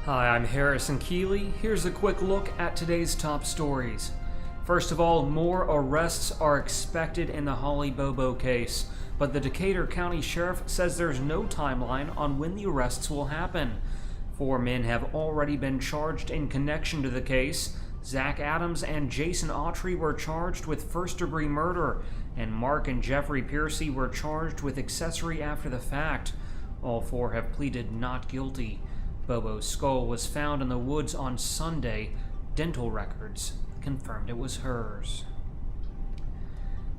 Hi, I'm Harrison Keeley. Here's a quick look at today's top stories. First of all, more arrests are expected in the Holly Bobo case, but the Decatur County Sheriff says there's no timeline on when the arrests will happen. 4 men have already been charged in connection to the case. Adams and Jason Autry were charged with first-degree murder, and Mark and Jeffrey Pearcy were charged with accessory after the fact. All 4 have pleaded not guilty. Bobo's skull was found in the woods on Sunday. Dental records confirmed it was hers.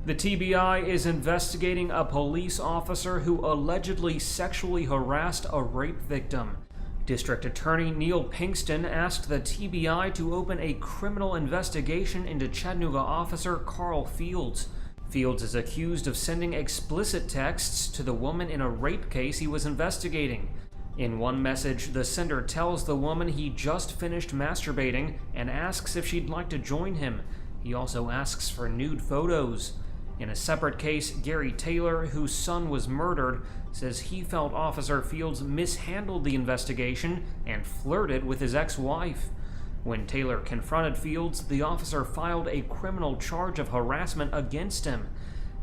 The TBI is investigating a police officer who allegedly sexually harassed a rape victim. District Attorney Neal Pinkston asked the TBI to open a criminal investigation into Chattanooga officer Karl Fields. Fields is accused of sending explicit texts to the woman in a rape case he was investigating. In one message, the sender tells the woman he just finished masturbating and asks if she'd like to join him. He also asks for nude photos. In a separate case, Gary Taylor, whose son was murdered, says he felt Officer Fields mishandled the investigation and flirted with his ex-wife. When Taylor confronted Fields, the officer filed a criminal charge of harassment against him.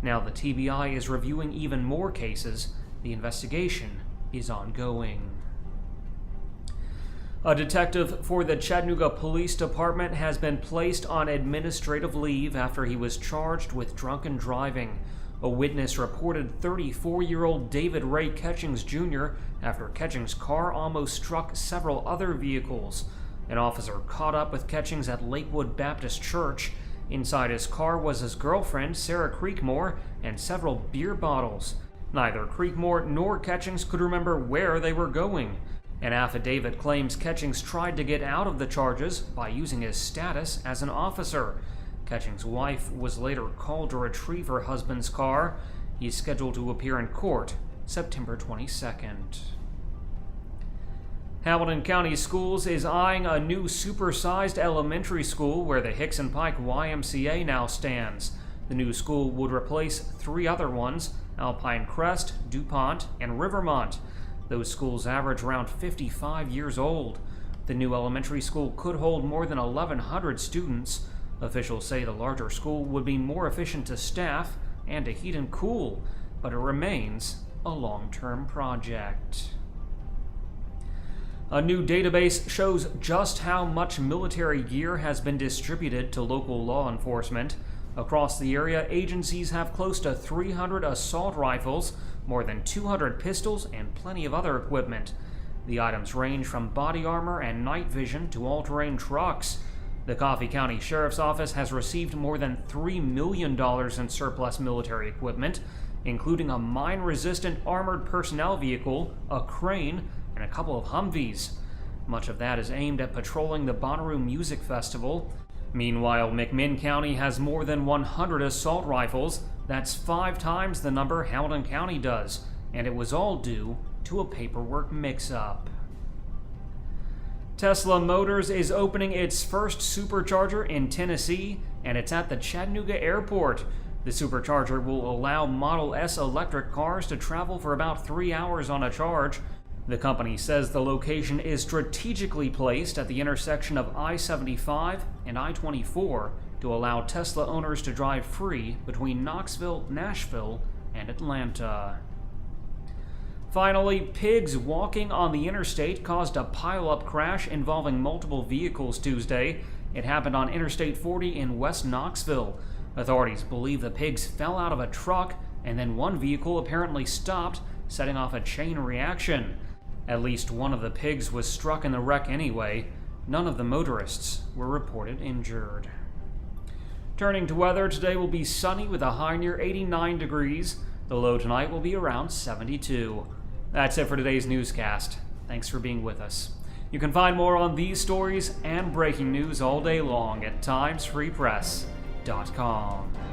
Now the TBI is reviewing even more cases. The investigation is ongoing. A detective for the Chattanooga Police Department has been placed on administrative leave after he was charged with drunken driving. A witness reported 34-year-old David Ray Catchings Jr. after Catchings' car almost struck several other vehicles. An officer caught up with Catchings at Lakewood Baptist Church. Inside his car was his girlfriend, Sarah Creekmore, and several beer bottles. Neither Creekmore nor Catchings could remember where they were going. An affidavit claims Catchings tried to get out of the charges by using his status as an officer. Catchings' wife was later called to retrieve her husband's car. He's scheduled to appear in court September 22nd. Hamilton County Schools is eyeing a new supersized elementary school where the Hickson Pike YMCA now stands. The new school would replace 3 other ones: Alpine Crest, DuPont, and Rivermont. Those schools average around 55 years old. The new elementary school could hold more than 1,100 students. Officials say the larger school would be more efficient to staff and to heat and cool, but it remains a long-term project. A new database shows just how much military gear has been distributed to local law enforcement. Across the area, agencies have close to 300 assault rifles, more than 200 pistols, and plenty of other equipment. The items range from body armor and night vision to all-terrain trucks. The Coffee County Sheriff's Office has received more than $3 million in surplus military equipment, including a mine-resistant armored personnel vehicle, a crane, and a couple of Humvees. Much of that is aimed at patrolling the Bonnaroo Music Festival. Meanwhile, McMinn County has more than 100 assault rifles. That's 5 times the number Hamilton County does, and it was all due to a paperwork mix-up. Tesla Motors is opening its first supercharger in Tennessee, and it's at the Chattanooga Airport. The supercharger will allow Model S electric cars to travel for about 3 hours on a charge. The company says the location is strategically placed at the intersection of I-75 and I-24 to allow Tesla owners to drive free between Knoxville, Nashville, and Atlanta. Finally, pigs walking on the interstate caused a pile-up crash involving multiple vehicles Tuesday. It happened on Interstate 40 in West Knoxville. Authorities believe the pigs fell out of a truck, and then one vehicle apparently stopped, setting off a chain reaction. At least one of the pigs was struck in the wreck anyway. None of the motorists were reported injured. Turning to weather, today will be sunny with a high near 89 degrees. The low tonight will be around 72. That's it for today's newscast. Thanks for being with us. You can find more on these stories and breaking news all day long at timesfreepress.com.